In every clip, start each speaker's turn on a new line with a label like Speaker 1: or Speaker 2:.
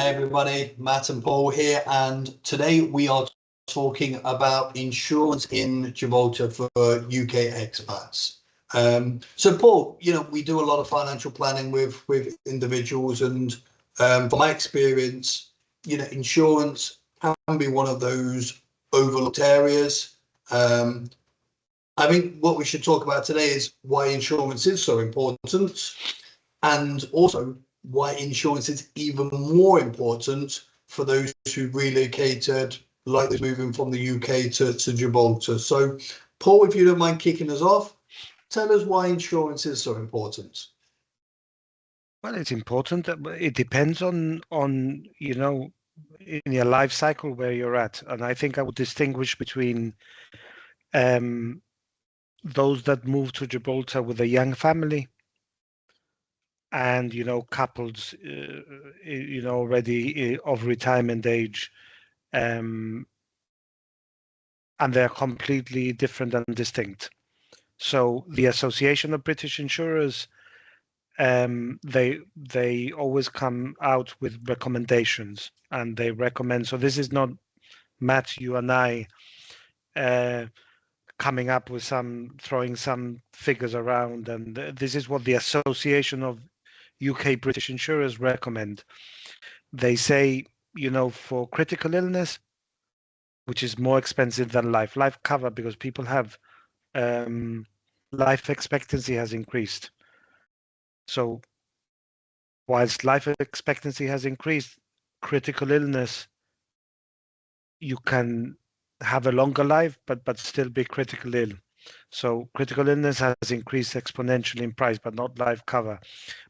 Speaker 1: Hi everybody, Matt and Paul here, and today we are talking about insurance in Gibraltar for UK expats. So Paul, we do a lot of financial planning with individuals, and from my experience, insurance can be one of those overlooked areas. I think what we should talk about today is why insurance is so important, and also why insurance is even more important for those who relocated, like those moving from the UK to Gibraltar. So, Paul, if you don't mind kicking us off, tell us why insurance is so important.
Speaker 2: Well, it's important. It depends on in your life cycle where you're at, and I think I would distinguish between those that move to Gibraltar with a young family and couples already of retirement age, and they're completely different and distinct. So the Association of British Insurers, they always come out with recommendations, and they recommend. So this is not Matt, you and I coming up with throwing some figures around, and this is what the Association of UK British Insurers recommend. They say, for critical illness, which is more expensive than life cover, because people have life expectancy has increased. So whilst life expectancy has increased, critical illness, you can have a longer life, but still be critical ill. So critical illness has increased exponentially in price, but not life cover.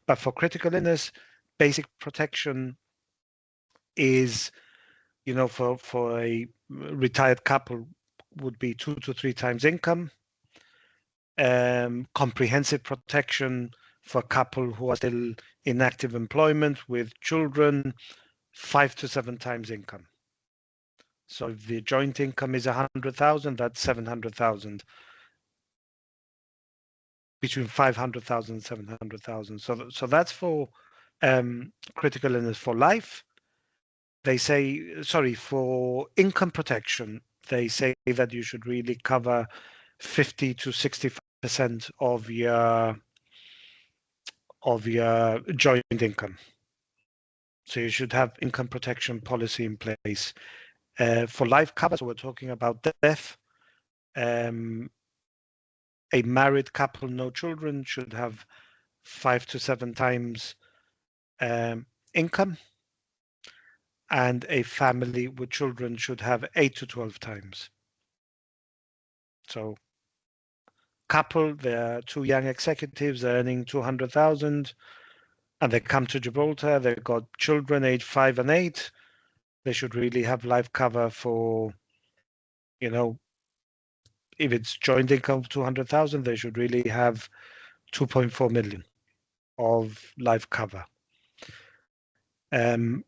Speaker 2: But for critical illness, basic protection is, for a retired couple would be 2 to 3 times income. Comprehensive protection for a couple who are still in active employment with children, 5 to 7 times income. So if the joint income is 100,000, that's 700,000. Between 500,000 and 700,000. So that's for critical illness. For life, they say, for income protection, they say that you should really cover 50 to 60% of your joint income. So you should have income protection policy in place. For life cover, so we're talking about death. A married couple, no children, should have 5 to 7 times income, and a family with children should have 8 to 12 times. So couple, they're 2 young executives, they're earning 200,000, and they come to Gibraltar, they've got children aged 5 and 8, they should really have life cover for, if it's joint income of 200,000, they should really have 2.4 million of life cover. And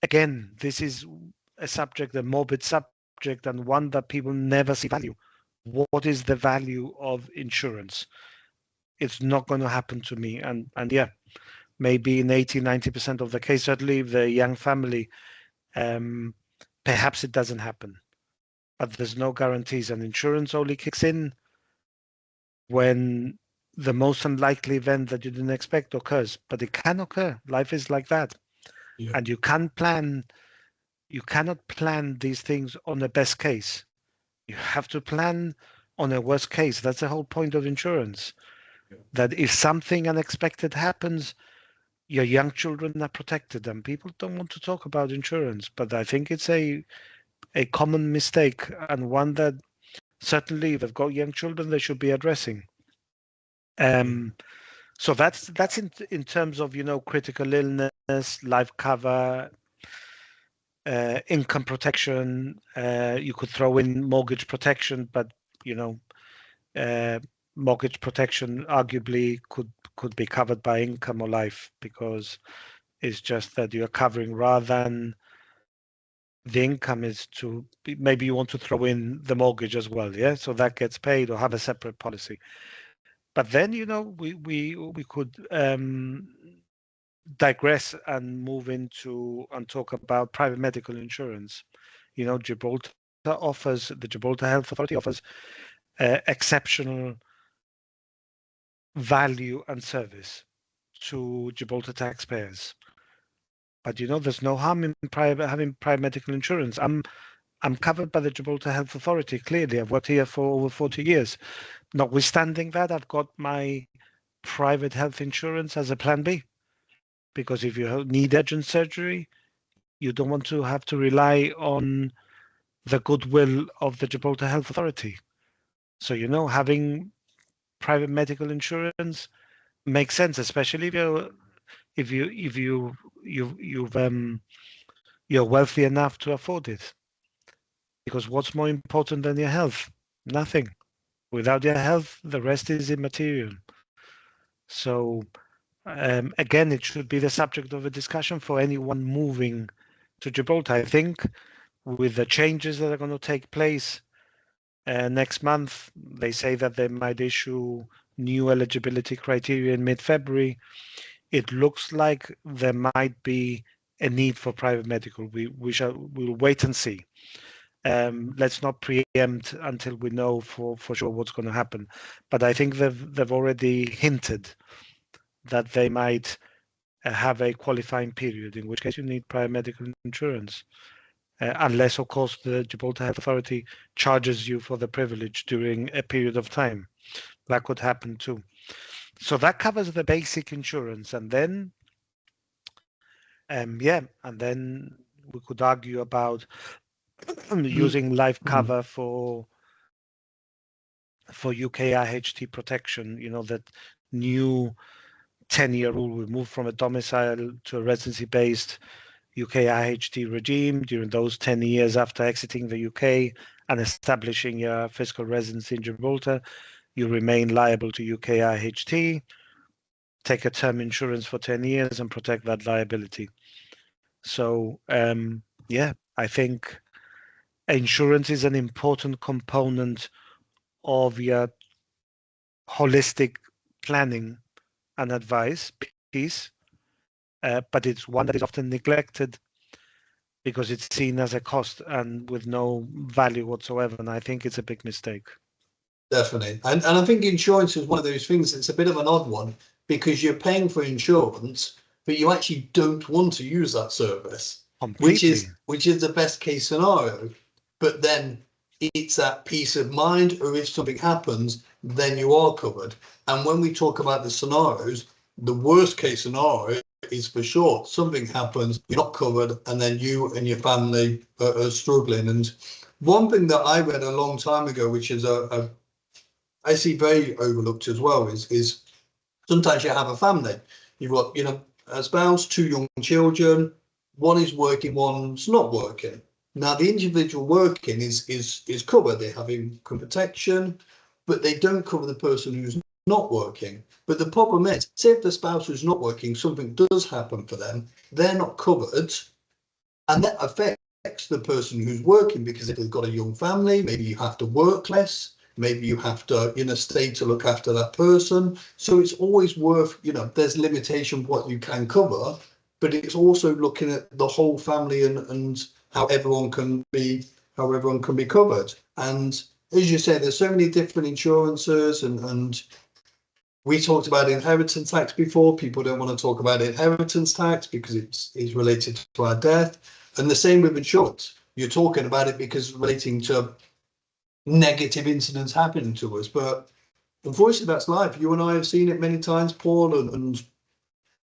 Speaker 2: again, this is a morbid subject, and one that people never see value. What is the value of insurance? It's not going to happen to me. And yeah, maybe in 80-90% of the case, certainly if the young family, perhaps it doesn't happen. But there's no guarantees, and insurance only kicks in when the most unlikely event that you didn't expect occurs. But it can occur. Life is like that. Yeah. And you cannot plan these things on the best case. You have to plan on a worst case. That's the whole point of insurance. Yeah. That if something unexpected happens, your young children are protected, and people don't want to talk about insurance. But I think it's a common mistake, and one that certainly if they've got young children, they should be addressing. So that's in terms of critical illness, life cover, income protection. You could throw in mortgage protection, but mortgage protection arguably could be covered by income or life, because it's just that you're covering rather than the income is to maybe you want to throw in the mortgage as well, yeah, so that gets paid or have a separate policy. But then we could digress and move into and talk about private medical insurance. You know, the Gibraltar Health Authority offers exceptional value and service to Gibraltar taxpayers. But you know, there's no harm in having private medical insurance. I'm covered by the Gibraltar Health Authority. Clearly, I've worked here for over 40 years. Notwithstanding that, I've got my private health insurance as a plan B, because if you need urgent surgery, you don't want to have to rely on the goodwill of the Gibraltar Health Authority. So, you know, having private medical insurance makes sense, especially if you're wealthy enough to afford it. Because what's more important than your health? Nothing. Without your health, the rest is immaterial. So again, it should be the subject of a discussion for anyone moving to Gibraltar. I think with the changes that are going to take place next month, they say that they might issue new eligibility criteria in mid-February. It looks like there might be a need for private medical. We'll wait and see. Let's not preempt until we know for sure what's going to happen. But I think they've already hinted that they might have a qualifying period, in which case you need private medical insurance. Unless, of course, the Gibraltar Health Authority charges you for the privilege during a period of time. That could happen too. So that covers the basic insurance. And then, and then we could argue about using life cover for UK IHT protection. You know, that new 10-year rule, we moved from a domicile to a residency-based UK IHT regime during those 10 years after exiting the UK and establishing your fiscal residency in Gibraltar. You remain liable to UK IHT, take a term insurance for 10 years and protect that liability. So, I think insurance is an important component of your holistic planning and advice piece, but it's one that is often neglected because it's seen as a cost and with no value whatsoever. And I think it's a big mistake.
Speaker 1: Definitely. And I think insurance is one of those things that's a bit of an odd one, because you're paying for insurance, but you actually don't want to use that service,
Speaker 2: Completely.
Speaker 1: which is the best case scenario. But then it's that peace of mind, or if something happens, then you are covered. And when we talk about the scenarios, the worst case scenario is for sure something happens, you're not covered, and then you and your family are struggling. And one thing that I read a long time ago, which is I see very overlooked as well, is sometimes you have a family. You've got, a spouse, two young children, one is working, one's not working. Now the individual working is covered. They have income protection, but they don't cover the person who's not working. But the problem is, say if the spouse who's not working, something does happen for them, they're not covered, and that affects the person who's working, because if they've got a young family, maybe you have to work less, maybe you have to stay to look after that person. So it's always worth, there's limitation what you can cover, but it's also looking at the whole family and how everyone can be covered. And as you say, there's so many different insurances, and we talked about inheritance tax before. People don't want to talk about inheritance tax because it's related to our death. And the same with insurance. You're talking about it because it's relating to negative incidents happening to us. But unfortunately, that's life. You and I have seen it many times, Paul, and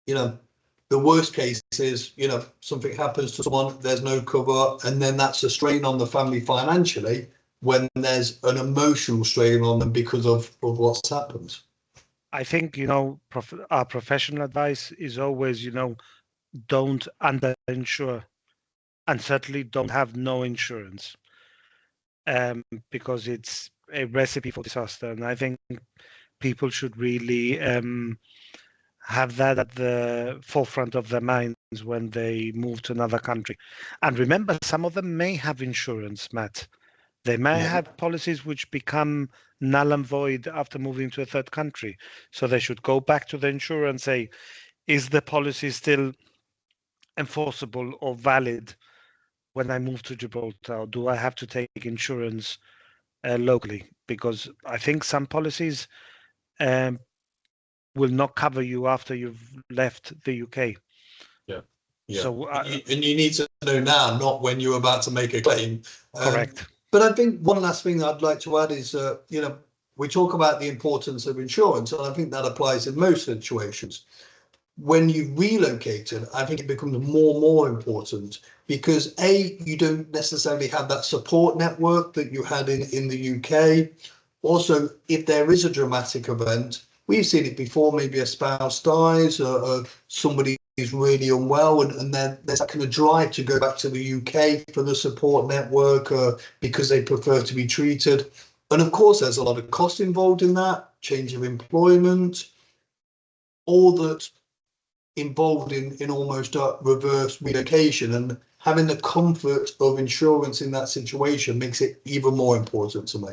Speaker 1: the worst case is, something happens to someone, there's no cover, and then that's a strain on the family financially, when there's an emotional strain on them because of what's happened.
Speaker 2: I think, our professional advice is always, don't underinsure, and certainly don't have no insurance, because it's a recipe for disaster. And I think people should really have that at the forefront of their minds when they move to another country. And remember, some of them may have insurance, Matt. They may have policies which become null and void after moving to a third country. So they should go back to the insurer and say, is the policy still enforceable or valid when I move to Gibraltar? Or do I have to take insurance locally? Because I think some policies um, will not cover you after you've left the UK.
Speaker 1: Yeah. Yeah.
Speaker 2: So,
Speaker 1: And you need to know now, not when you're about to make a claim.
Speaker 2: correct.
Speaker 1: But I think one last thing I'd like to add is, we talk about the importance of insurance, and I think that applies in most situations. When you relocated, I think it becomes more and more important because A, you don't necessarily have that support network that you had in the UK. Also, if there is a dramatic event, we've seen it before, maybe a spouse dies or somebody is really unwell, and then there's that kind of drive to go back to the UK for the support network because they prefer to be treated. And of course, there's a lot of cost involved in that, change of employment, all that involved in almost a reverse relocation, and having the comfort of insurance in that situation makes it even more important to me.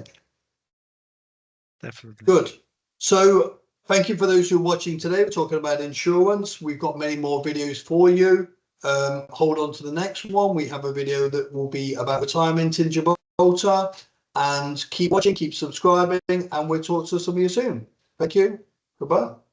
Speaker 2: Definitely.
Speaker 1: Good. So thank you for those who are watching today. We're talking about insurance. We've got many more videos for you. Hold on to the next one. We have a video that will be about retirement in Gibraltar. And keep watching, keep subscribing, and we'll talk to some of you soon. Thank you. Goodbye.